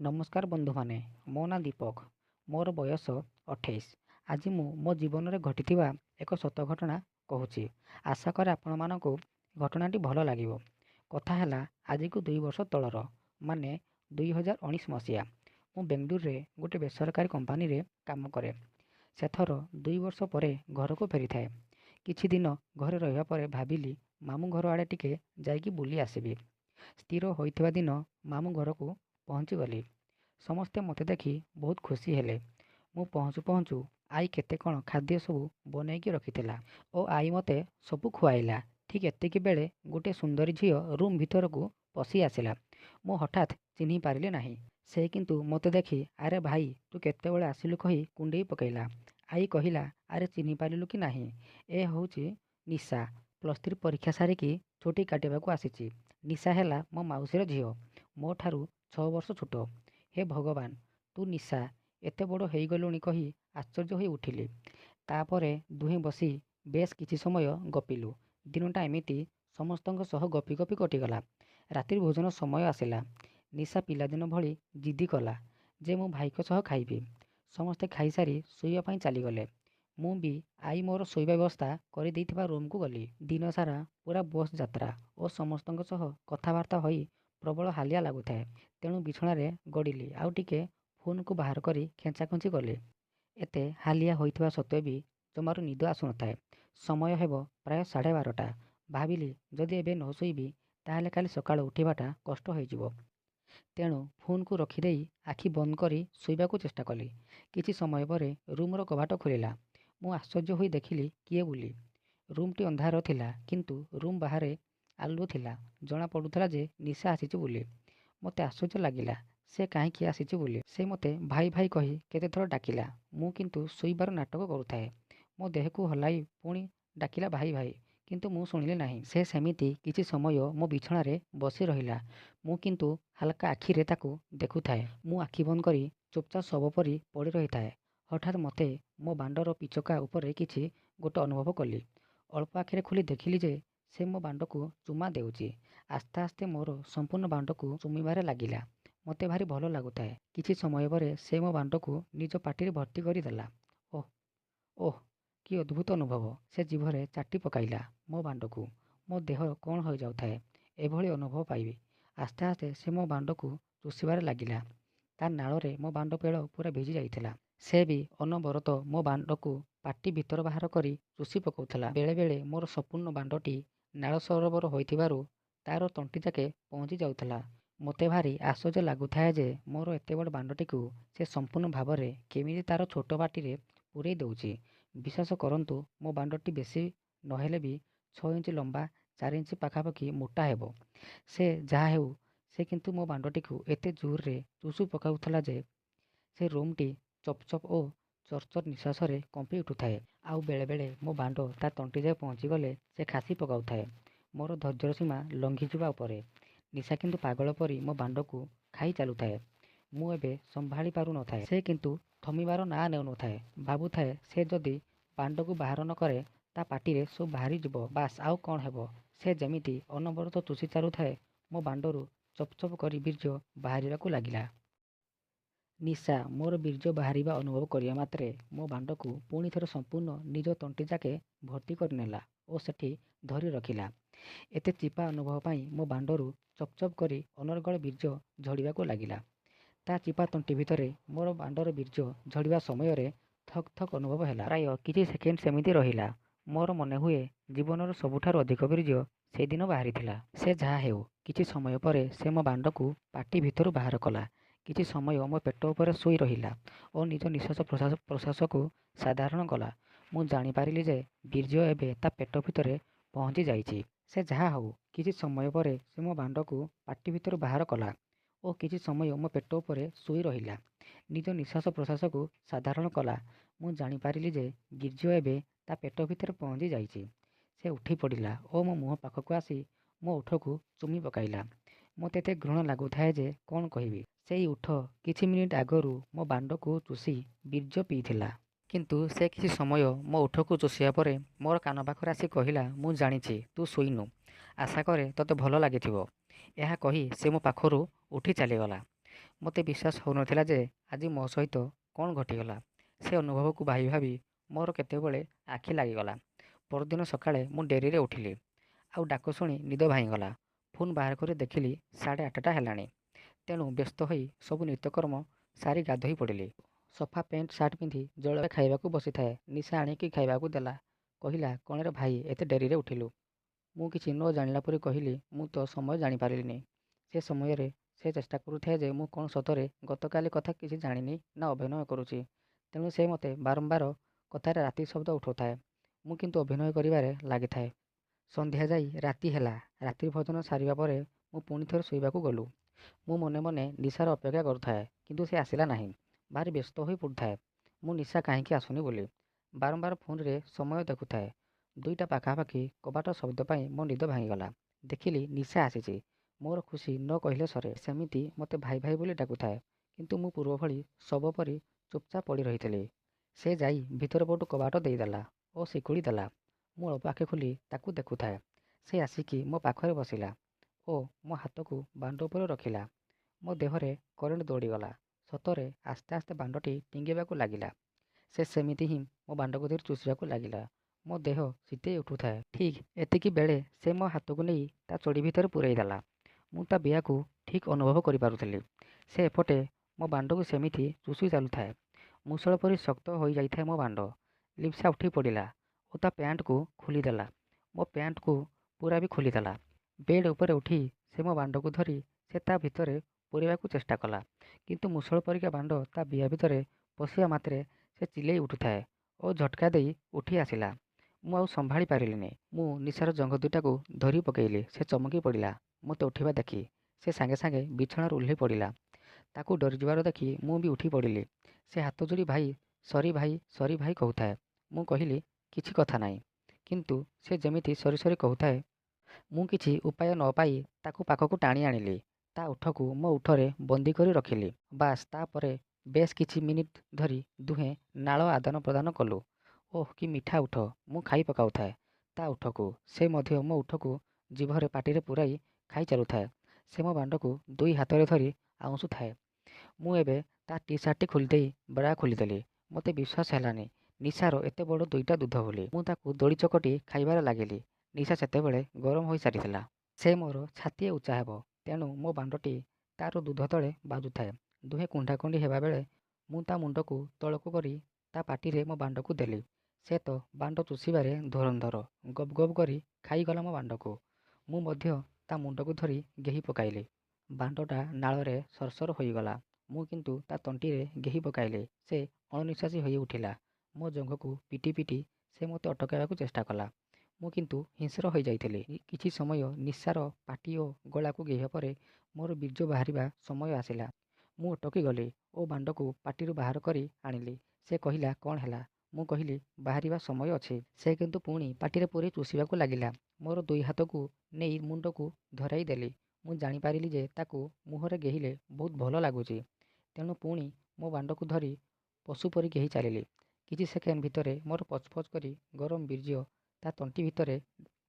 नमस्कार बंधु माने मो ना दीपक मोर बयस 28। आज मु मो जीवन में घटी एक सत घटना कहूँ। आशा करे आपण मानक घटनाटी भल लगे। कथा है आज को 2 वर्ष तलर माने 2019 मसीहा मु बेंगलुरु रे गोटे बेसरकारी कंपानी रे काम करे। सेथर 2 वर्ष पर घर को फेरी थाए। किछि दिन घरे रहिबा परे भाबिली मामू घर आड़े टिके जाइकी बुली आसबि। स्थिर होइथिबा दिन मामू घर को पहुँची गली। समस्ते मते देखी बहुत खुशी हेले। मु पहुँचु पहुँचु आई केते कण खाद्य सबू बनैकी रखिथिला ओ आई मते सबू खुआइला। ठीक एतिकी बेले गोटे सुंदरी झियो रूम भीतर को पशि आसिला। मु हठात चिन्हि पारिली नाही। से किंतु मते देखी अरे भाई तू केतेबेले आसिलु कही कुंडेई पकेइला। आई कहिला अरे चिन्हि पारिलु कि नाही, ए होउची निशा, +3 परीक्षा सारिकी छुट्टी काटिबाकू आसीची। निशा हेला मो माउसीर झियो, मो ठारू 6 वर्ष छोट। हे भगवान तू निशा एते बड़ हेइगलुणी कही आश्चर्य होई उठिली। तापरे दुहें बसी बेश किछि समय गपिलु। दिनटा एमिति समस्तଙ୍କ सह गपी गपी कटिगला। रात्रि भोजन समय आसिला। निशा पिलादिन भली जिद्दी कला जे मो भाईक सह खाइबी। समस्ते खाइसारी शोइबा पई चालीगले। मु भी आई मोर शोइबा व्यवस्था करि देइथिबा रूम को गली। दिन सारा पूरा बस यात्रा ओ समस्तଙ୍କ सह कथाबार्ता होई प्रबल हालिया लागुथाए। तेणु बिछणारे गड़िली आउ टिके फोन को बाहर करी खेंचाखुंची कली। एते हालिया होइथिबा सत्वे भी जमारू निद आसु नथाए। समय हेबो प्राय 12:30। भाबिली जदि एबे न शोइबी ताहेले काली सकाळ उठिबाटा कष्ट होइजिवो। तेणु फोन को रखिदेई आखि बंद करी शोइबाकू चेष्टा कली। किछि समय परे रूमर कबाट खोलिला। मु आश्चर्य होई देखिली किए बुली। रूमटी अंधार थिला किंतु रूम बाहरे आलुओ थिला। जना पडुथला जे निशा आसीची बुली। मते आश्चर्य लागिला से काहींकी आसीची बुली। से मते भाई भाई कही केते थर डाकिला। मु किंतु शोइबार नाटक करुथाए। मो देहकू हलाई पुणी डाकिला भाई भाई, किंतु मु शुणिली नाही। से सेमिति किछि समय मो बिछणारे बसी रहिला। मु किंतु हालका आखिरे ताकू देखुथाए। मु आखि बंद करी चुपचाप सब परी पड़ी रहिथाए। हठात मते मो बांडर पिचका उपरे किछि गोटे अनुभव कली। अल्प आखिरे खुली देखिली जे से मो बांडकू चुमा देउची। आस्ते आस्ते मोर संपूर्ण बांडकू चुमिबारे लागिला। मते भारी भल लागुथाए। किछि समय परे से मो बांडकू निज पाटिरे भर्ती करी देला। ओह ओह कि अद्भुत अनुभव। से जीभरे चाटी पकाइला मो बांडकू। मो देह कौन हो जाउथाए एभली अनुभव पाइबी। आस्ते आस्ते से मो बांडकू चुषिबारे लागिला। ता नाଳରେ मो बांड पेड़ पूरा भिजी जाइथिला। से भी अनबरत मो बांडकू पाटी भीतर बाहर करी चुषि पकाउथला। बेले बेले मोर संपूर्ण बांडटी नाଳ सरोवर होइथिबारु तार तंटी जाके पहुँची जाउथला। मते भारी आश्चर्य लागुथाए जे मोर एते बड़ बांडटीकू से संपूर्ण भावरे केमिति तार छोट पाटिरे पुरेई देउची। विश्वास करंतु मो बांडटी बेसी नहेले भी 6 इंच लंबा 4 इंच पाखापाखि मोटा हेबो। से जहा हेउ से किंतु मो बांडटीकू एते जोर रे चुषु पकाउथला जे से रूमटी चपचप ओ चरचर निश्वासरे कंपी उठुथाए। आउ बेले बेले मो बांड ता तंटी जाए पहुँची गले से खासी पकाउथाए। मोर धैर्यर सीमा लंघिजिबा उपरे। निशा किंतु पागल परी मो बांडकू खाई चालुथाए। मु एबे संभाली पारु नथाए। से किंतु थमिबार ना नेउ नथाए। भाबुथाए से जदि बांडकू बाहर न करे ता पाटिरे सब बाहरी जिवो, बास आउ कौन हेबो। से जेमिति अनबरत चुषि चालुथाए मो बांडरू चपचप करी बीर्य बाहरिबाकू लागिला। निशा मोर बीर्य बाहरिबा अनुभव करिया मात्रे मो बांडकू पुणी थरे संपूर्ण निज तंटी जाके भर्ती करनेला ओ सेठी धरी रखिला। एते चिपा अनुभव पाई मो बांडरू चपचप करी अनर्गल बीर्य झड़िबाकू लागिला। ता चिपा तंटी भितरे मोर बांडर बीर्य झड़िबा समयरे थक थक अनुभव हेला। प्राय किछि सेकेंड सेमिति रहिला। मोर मने हुए जीवनर सबुठारु अधिक बीर्य से दिन बाहरिथिला। से जहा हेउ किछि समय परे से मो बांडकू पाटी भितरु बाहर कला। किछि समय मो पेट उपरे शोई रहिला ओ निज निश्वास प्रश्वासकू साधारण कला। मु जानी पारिली जे बीर्य एबे ता पेट भितरे पहुँची जाइछि। से जहा हउ किछि समय परे से मो बांडकू पाटी भितरु बाहर कला ओ किछि समय मो पेट उपरे शोई रहिला। निज निश्वास प्रश्वासकू साधारण कला। मु जानी पारिली जे बीर्य एबे ता पेट भितरे पहुँची जाइछि। से उठी पड़िला ओ मो मुह पाखकू आसी मो उठकू चुमी पकाइला। मते एते घृण लागुथाए जे कौन कहिबी। सेई उठ किछि मिनिट आगरू मो बांडकू चुषि बीर्य पीथिला। किंतु से किछि समय मो उठकू चुषिया परे मोर कान पाखरे आसी कहिला, मु जानिछि तू शोइनु, आशा करे तते भल लागिथिबो। ଏହା कही से मो पाखरू उठी चालीगला। ମୋତେ ବିଶ୍ୱାସ ହେଉନଥିଲା ଯେ ଆଜି ମୋ ସହିତ କ'ଣ ଘଟିଗଲା। ସେ ଅନୁଭବକୁ ଭାବି ଭାବି ମୋର କେତେବେଳେ ଆଖି ଲାଗିଗଲା। ପରଦିନ ସକାଳେ ମୁଁ ଡେରିରେ ଉଠିଲି। ଆଉ ଡାକ ଶୁଣି ନିଦ ଭାଙ୍ଗିଗଲା। ଫୋନ୍ ବାହାର କରି ଦେଖିଲି 8:30 ହେଲାଣି। ତେଣୁ ବ୍ୟସ୍ତ ହୋଇ ସବୁ ନିତ୍ୟକର୍ମ ସାରି ଗାଧୋଇ ପଡ଼ିଲି। ସଫା ପ୍ୟାଣ୍ଟ ସାର୍ଟ ପିନ୍ଧି ଜଳଖିଆ ଖାଇବାକୁ ବସିଥାଏ। ନିଶା ଆଣିକି ଖାଇବାକୁ ଦେଲା। କହିଲା, କ'ଣରେ ଭାଇ ଏତେ ଡେରିରେ ଉଠିଲୁ? ମୁଁ କିଛି ନ ଜାଣିଲା ପରି କହିଲି, ମୁଁ ତ ସମୟ ଜାଣିପାରିଲିନି। ସେ ସମୟରେ ସେ ଚେଷ୍ଟା କରୁଥାଏ ଯେ ମୁଁ କ'ଣ ସତରେ ଗତକାଲି କଥା କିଛି ଜାଣିନି ନା ଅଭିନୟ କରୁଛି। ତେଣୁ ସେ ମୋତେ ବାରମ୍ବାର କଥାରେ ରାତି ଶବ୍ଦ ଉଠାଉଥାଏ। ମୁଁ କିନ୍ତୁ ଅଭିନୟ କରିବାରେ ଲାଗିଥାଏ। ସନ୍ଧ୍ୟା ଯାଇ ରାତି ହେଲା। ରାତ୍ରି ଭୋଜନ ସାରିବା ପରେ ମୁଁ ପୁଣି ଥରେ ଶୋଇବାକୁ ଗଲୁ। ମୁଁ ମନେ ମନେ ନିଶାର ଅପେକ୍ଷା କରୁଥାଏ, କିନ୍ତୁ ସେ ଆସିଲା ନାହିଁ। ଭାରି ବ୍ୟସ୍ତ ହୋଇ ପଡ଼ୁଥାଏ ମୁଁ ନିଶା କାହିଁକି ଆସୁନି ବୋଲି। ବାରମ୍ବାର ଫୋନ୍ରେ ସମୟ ଦେଖୁଥାଏ। 2ଟା ପାଖାପାଖି କବାଟ ଶବ୍ଦ ପାଇଁ ମୋ ନିଦ ଭାଙ୍ଗିଗଲା। ଦେଖିଲି ନିଶା ଆସିଛି। ମୋର ଖୁସି ନ କହିଲେ ସରେ। ସେମିତି ମୋତେ ଭାଇ ଭାଇ ବୋଲି ଡାକୁଥାଏ। କିନ୍ତୁ ମୁଁ ପୂର୍ବ ଭଳି ଶବ ପରି ଚୁପଚାପ ପଡ଼ି ରହିଥିଲି। ସେ ଯାଇ ଭିତର ପଟୁ କବାଟ ଦେଇଦେଲା ଓ ଶିକୁଳି ଦେଲା। ମୁଁ ଅଳ୍ପ ଆଖି ଖୋଲି ତାକୁ ଦେଖୁଥାଏ। ସେ ଆସିକି ମୋ ପାଖରେ ବସିଲା ଓ ମୋ ହାତକୁ ବାଣ୍ଡ ଉପରେ ରଖିଲା। ମୋ ଦେହରେ କରେଣ୍ଟ ଦୌଡ଼ିଗଲା। ସତରେ ଆସ୍ତେ ଆସ୍ତେ ବାଣ୍ଡଟି ଟିଙ୍ଗିବାକୁ ଲାଗିଲା। ସେ ସେମିତି ହିଁ ମୋ ବାଣ୍ଡକୁ ଧରି ଚୁଷିବାକୁ ଲାଗିଲା। ମୋ ଦେହ ଶୀତେଇ ଉଠୁଥାଏ। ଠିକ୍ ଏତିକି ବେଳେ ସେ ମୋ ହାତକୁ ନେଇ ତା ଚଡ଼ି ଭିତରେ ପୂରେଇ ଦେଲା। ମୁଁ ତା ବିୟାକୁ ଠିକ୍ ଅନୁଭବ କରିପାରୁଥିଲି। ସେ ଏପଟେ ମୋ ବାଣ୍ଡକୁ ସେମିତି ଚୁଷି ଚାଲୁଥାଏ। ମୂଷଳ ପରି ଶକ୍ତ ହୋଇଯାଇଥାଏ ମୋ ବାଣ୍ଡ। ଲିପ୍ସା ଉଠି ପଡ଼ିଲା ଓ ତା ପ୍ୟାଣ୍ଟକୁ ଖୋଲିଦେଲା। ମୋ ପ୍ୟାଣ୍ଟକୁ ପୁରା ବି ଖୋଲିଦେଲା। ବେଡ୍ ଉପରେ ଉଠି ସେ ମୋ ବାଣ୍ଡକୁ ଧରି ସେ ତା ଭିତରେ ପୂରେଇବାକୁ ଚେଷ୍ଟା କଲା। କିନ୍ତୁ ମୂଷଳ ପରିକା ବାଣ୍ଡ ତା ବିୟା ଭିତରେ ପଶିବା ମାତ୍ରେ ସେ ଚିଲେଇ ଉଠୁଥାଏ ଓ ଝଟକା ଦେଇ ଉଠି ଆସିଲା। ମୁଁ ଆଉ ସମ୍ଭାଳି ପାରିଲିନି। ମୁଁ ନିଶାର ଜଙ୍ଘ ଦୁଇଟାକୁ ଧରି ପକେଇଲି। ସେ ଚମକି ପଡ଼ିଲା ମୋତେ ଉଠିବା ଦେଖି। ସେ ସାଙ୍ଗେ ସାଙ୍ଗେ ବିଛଣାରୁ ଓହ୍ଲେଇ ପଡ଼ିଲା। ତାକୁ ଡରିଯିବାର ଦେଖି ମୁଁ ବି ଉଠି ପଡ଼ିଲି। ସେ ହାତ ଯୋଡ଼ି ଭାଇ ସରି ଭାଇ କହୁଥାଏ। ମୁଁ କହିଲି, କିଛି କଥା ନାହିଁ। କିନ୍ତୁ ସେ ଯେମିତି ସରି ସରି କହୁଥାଏ। ମୁଁ କିଛି ଉପାୟ ନ ପାଇ ତାକୁ ପାଖକୁ ଟାଣି ଆଣିଲି। ତା ଓଠକୁ ମୋ ଓଠରେ ବନ୍ଦୀ କରି ରଖିଲି। ବାସ୍, ତାପରେ ବେଶ୍ କିଛି ମିନିଟ୍ ଧରି ଦୁହେଁ ନାଳ ଆଦାନ ପ୍ରଦାନ କଲୁ। ଓଃ, କି ମିଠା ଓଠ! ମୁଁ ଖାଇ ପକାଉଥାଏ ତା ଓଠକୁ। ସେ ମଧ୍ୟ ମୋ ଓଠକୁ ଜିଭରେ ପାଟିରେ ପୂରାଇ ଖାଇ ଚାଲୁଥାଏ। ସେ ମୋ ବାଣ୍ଡକୁ 2 ହାତରେ ଧରି ଆଉଁଶୁଥାଏ। ମୁଁ ଏବେ ତା ଟି ସାର୍ଟଟି ଖୋଲିଦେଇ ବ୍ରା ଖୋଲିଦେଲି। ମୋତେ ବିଶ୍ୱାସ ହେଲାନି ନିଶାର ଏତେ ବଡ଼ 2ଟା ଦୁଧ ବୋଲି। ମୁଁ ତାକୁ ଦୋଳି ଚକଟି ଖାଇବାରେ ଲାଗିଲି। ନିଶା ସେତେବେଳେ ଗରମ ହୋଇସାରିଥିଲା। ସେ ମୋର ଛାତିଏ ଉଚ୍ଚା ହେବ। ତେଣୁ ମୋ ବାଣ୍ଡଟି ତାର ଦୁଧ ତଳେ ବାଜୁଥାଏ। ଦୁହେଁ କୁଣ୍ଢାକୁଣ୍ଢି ହେବାବେଳେ ମୁଁ ତା ମୁଣ୍ଡକୁ ତଳକୁ କରି ତା ପାଟିରେ ମୋ ବାଣ୍ଡକୁ ଦେଲି। ସେ ତ ବାଣ୍ଡ ଚୁଷିବାରେ ଧୁରନ୍ଧର। ଗପ୍ ଗପ୍ କରି ଖାଇଗଲା ମୋ ବାଣ୍ଡକୁ। ମୁଁ ମଧ୍ୟ ତା ମୁଣ୍ଡକୁ ଧରି ଗେହି ପକାଇଲି। ବାଣ୍ଡଟା ନାଳରେ ସରସର ହୋଇଗଲା। ମୁଁ କିନ୍ତୁ ତା ତଣ୍ଟିରେ ଗେହି ପକାଇଲି। ସେ ଅଣନିଶ୍ୱାସୀ ହୋଇ ଉଠିଲା। ମୋ ଜଙ୍ଘକୁ ପିଟି ପିଟି ସେ ମୋତେ ଅଟକାଇବାକୁ ଚେଷ୍ଟା କଲା। ମୁଁ କିନ୍ତୁ ହିଂସ୍ର ହୋଇଯାଇଥିଲି। କିଛି ସମୟ ନିଶାର ପାଟି ଓ ଗଳାକୁ ଗେହିବା ପରେ ମୋର ବୀର୍ଯ୍ୟ ବାହାରିବା ସମୟ ଆସିଲା। ମୁଁ ଅଟକିଗଲି ଓ ବାଣ୍ଡକୁ ପାଟିରୁ ବାହାର କରି ଆଣିଲି। ସେ କହିଲା, କ'ଣ ହେଲା? ମୁଁ କହିଲି, ବାହାରିବା ସମୟ ଅଛି। ସେ କିନ୍ତୁ ପୁଣି ପାଟିରେ ପୂରେଇ ଚୁଷିବାକୁ ଲାଗିଲା। ମୋର 2 ହାତକୁ ନେଇ ମୁଣ୍ଡକୁ ଧରାଇ ଦେଲି। ମୁଁ ଜାଣିପାରିଲି ଯେ ତାକୁ ମୁହଁରେ ଗେହିଲେ ବହୁତ ଭଲ ଲାଗୁଛି। ତେଣୁ ପୁଣି ମୋ ବାଣ୍ଡକୁ ଧରି ପଶୁ ପରି ଗେହି ଚାଲିଲି। କିଛି ସେକେଣ୍ଡ ଭିତରେ ମୋର ପଚ୍ ପଚ୍ କରି ଗରମ ବୀର୍ଯ୍ୟ ତା ତଣ୍ଟି ଭିତରେ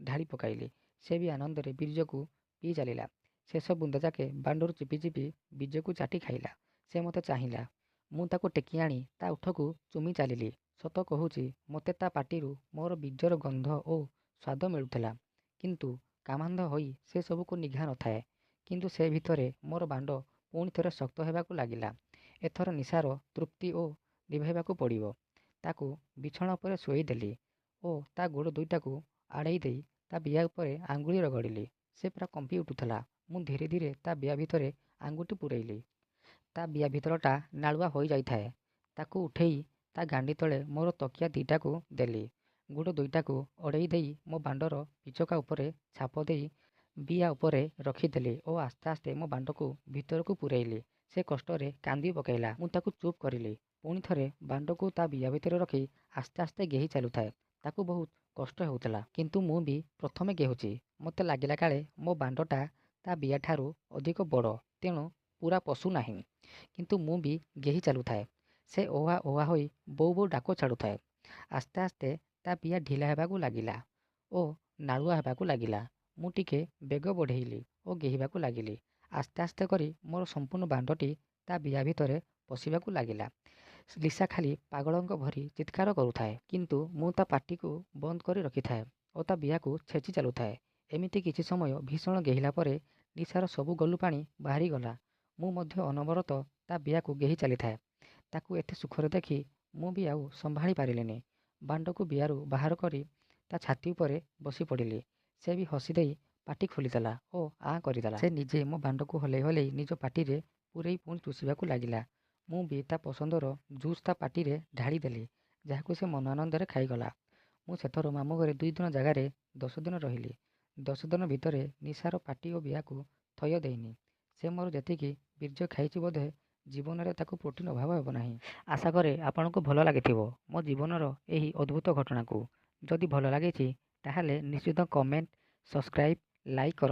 ଢାଳି ପକାଇଲି। ସେ ବି ଆନନ୍ଦରେ ବୀର୍ଯ୍ୟକୁ ପିଇ ଚାଲିଲା। ଶେଷ ବୁନ୍ଦାଯାକେ ବାଣ୍ଡରୁ ଚିପି ଚିପି ବୀର୍ଯ୍ୟକୁ ଚାଟି ଖାଇଲା। ସେ ମୋତେ ଚାହିଁଲା। ମୁଁ ତାକୁ ଟେକି ଆଣି ତା ଓଠକୁ ଚୁମି ଚାଲିଲି। ସତ କହୁଛି, ମୋତେ ତା ପାଟିରୁ ମୋର ବୀର୍ଯ୍ୟର ଗନ୍ଧ ଓ ସ୍ୱାଦ ମିଳୁଥିଲା। କିନ୍ତୁ କାମାନ୍ଧ ହୋଇ ସେ ସବୁକୁ ନିଘା ନଥାଏ। କିନ୍ତୁ ସେ ଭିତରେ ମୋର ବାଣ୍ଡ ପୁଣି ଥରେ ଶକ୍ତ ହେବାକୁ ଲାଗିଲା। ଏଥର ନିଶାର ତୃପ୍ତି ଓ ନିଭାଇବାକୁ ପଡ଼ିବ। ତାକୁ ବିଛଣା ଉପରେ ଶୋଇଦେଲି ଓ ତା ଗୋଡ଼ 2ଟାକୁ ଆଡ଼େଇ ଦେଇ ତା ବିୟା ଉପରେ ଆଙ୍ଗୁଳି ରଗଡ଼ିଲି। ସେ ପୁରା କମ୍ପି ଉଠୁଥିଲା। ମୁଁ ଧୀରେ ଧୀରେ ତା ବିୟା ଭିତରେ ଆଙ୍ଗୁଠି ପୂରେଇଲି। ତା ବିୟା ଭିତରଟା ନାଳୁଆ ହୋଇଯାଇଥାଏ। ତାକୁ ଉଠେଇ ତା ଗାଣ୍ଡି ତଳେ ମୋର ତକିଆ 2ଟାକୁ ଦେଲି। ଗୋଡ଼ 2ଟାକୁ ଅଡ଼େଇ ଦେଇ ମୋ ବାଣ୍ଡର ପିଚକା ଉପରେ ଛାପ ଦେଇ ବିୟା ଉପରେ ରଖିଦେଲି ଓ ଆସ୍ତେ ଆସ୍ତେ ମୋ ବାଣ୍ଡକୁ ଭିତରକୁ ପୂରେଇଲି। ସେ କଷ୍ଟରେ କାନ୍ଦି ପକାଇଲା। ମୁଁ ତାକୁ ଚୁପ୍ କରିଲି। ପୁଣି ଥରେ ବାଣ୍ଡକୁ ତା ବିୟା ଭିତରେ ରଖି ଆସ୍ତେ ଆସ୍ତେ ଗେହି ଚାଲୁଥାଏ। ତାକୁ ବହୁତ କଷ୍ଟ ହେଉଥିଲା। କିନ୍ତୁ ମୁଁ ବି ପ୍ରଥମେ ଗେହୁଛି। ମୋତେ ଲାଗିଲା କାଳେ ମୋ ବାଣ୍ଡଟା ତା ବିୟାଠାରୁ ଅଧିକ ବଡ଼, ତେଣୁ ପୂରା ପଶୁ ନାହିଁ। କିନ୍ତୁ ମୁଁ ବି ଗେହି ଚାଲୁଥାଏ। ସେ ଓହା ଓହା ହୋଇ ବୋଉ ବୋଉ ଡାକ ଛାଡ଼ୁଥାଏ। ଆସ୍ତେ ଆସ୍ତେ ତା ବିୟା ଢିଲା ହେବାକୁ ଲାଗିଲା ଓ ନାଳୁଆ ହେବାକୁ ଲାଗିଲା। ମୁଁ ଟିକେ ବେଗ ବଢ଼େଇଲି ଓ ଗେହିବାକୁ ଲାଗିଲି। ଆସ୍ତେ ଆସ୍ତେ କରି ମୋର ସମ୍ପୂର୍ଣ୍ଣ ବାଣ୍ଡଟି ତା ବିଆ ଭିତରେ ପଶିବାକୁ ଲାଗିଲା। ଲିସା ଖାଲି ପାଗଳଙ୍କ ଭରି ଚିତ୍କାର କରୁଥାଏ, କିନ୍ତୁ ମୁଁ ତା ପାଟିକୁ ବନ୍ଦ କରି ରଖିଥାଏ ଓ ତା ବିଆକୁ ଛେଚି ଚାଲୁଥାଏ। ଏମିତି କିଛି ସମୟ ଭୀଷଣ ଗେହିଲା ପରେ ଲିସାର ସବୁ ଗଲୁ ପାଣି ବାହାରିଗଲା। ମୁଁ ମଧ୍ୟ ଅନବରତ ତା ବିଆକୁ ଗେହି ଚାଲିଥାଏ। ତାକୁ ଏତେ ସୁଖରେ ଦେଖି ମୁଁ ବି ଆଉ ସମ୍ଭାଳି ପାରିଲିନି। ବାଣ୍ଡକୁ ବିଆରୁ ବାହାର କରି ତା ଛାତି ଉପରେ ବସି ପଡ଼ିଲି। ସେ ବି ହସି ଦେଇ ପାଟି ଖୋଲିଦେଲା ଓ ଆଁ କରିଦେଲା। ସେ ନିଜେ ମୋ ବାଣ୍ଡକୁ ହଲେଇ ହଲେଇ ନିଜ ପାଟିରେ ପୂରେଇ ପୁଣି ଚୁଷିବାକୁ ଲାଗିଲା। ମୁଁ ବି ତା ପସନ୍ଦର ଜୁସ୍ ତା ପାଟିରେ ଢାଳି ଦେଲି, ଯାହାକୁ ସେ ମନ ଆନନ୍ଦରେ ଖାଇଗଲା। ମୁଁ ସେଥର ମାମୁଁ ଘରେ 2 ଦିନ ଜାଗାରେ 10 ଦିନ ରହିଲି। 10 ଦିନ ଭିତରେ ନିଶାର ପାଟି ଓ ବିଆକୁ ଥୟ ଦେଇନି। ସେ ମୋର ଯେତିକି ବୀର୍ଯ୍ୟ ଖାଇଛି ବୋଧେ ଜୀବନରେ ତାକୁ ପ୍ରୋଟିନ୍ ଅଭାବ ହେବ ନାହିଁ। ଆଶା କରେ ଆପଣଙ୍କୁ ଭଲ ଲାଗିଥିବ ମୋ ଜୀବନର ଏହି ଅଦ୍ଭୁତ ଘଟଣାକୁ। ଯଦି ଭଲ ଲାଗିଛି ତାହେଲେ ନିଶ୍ଚିତ କମେଣ୍ଟ, ସବସ୍କ୍ରାଇବ୍, ଲାଇକ୍ କରନ୍ତୁ।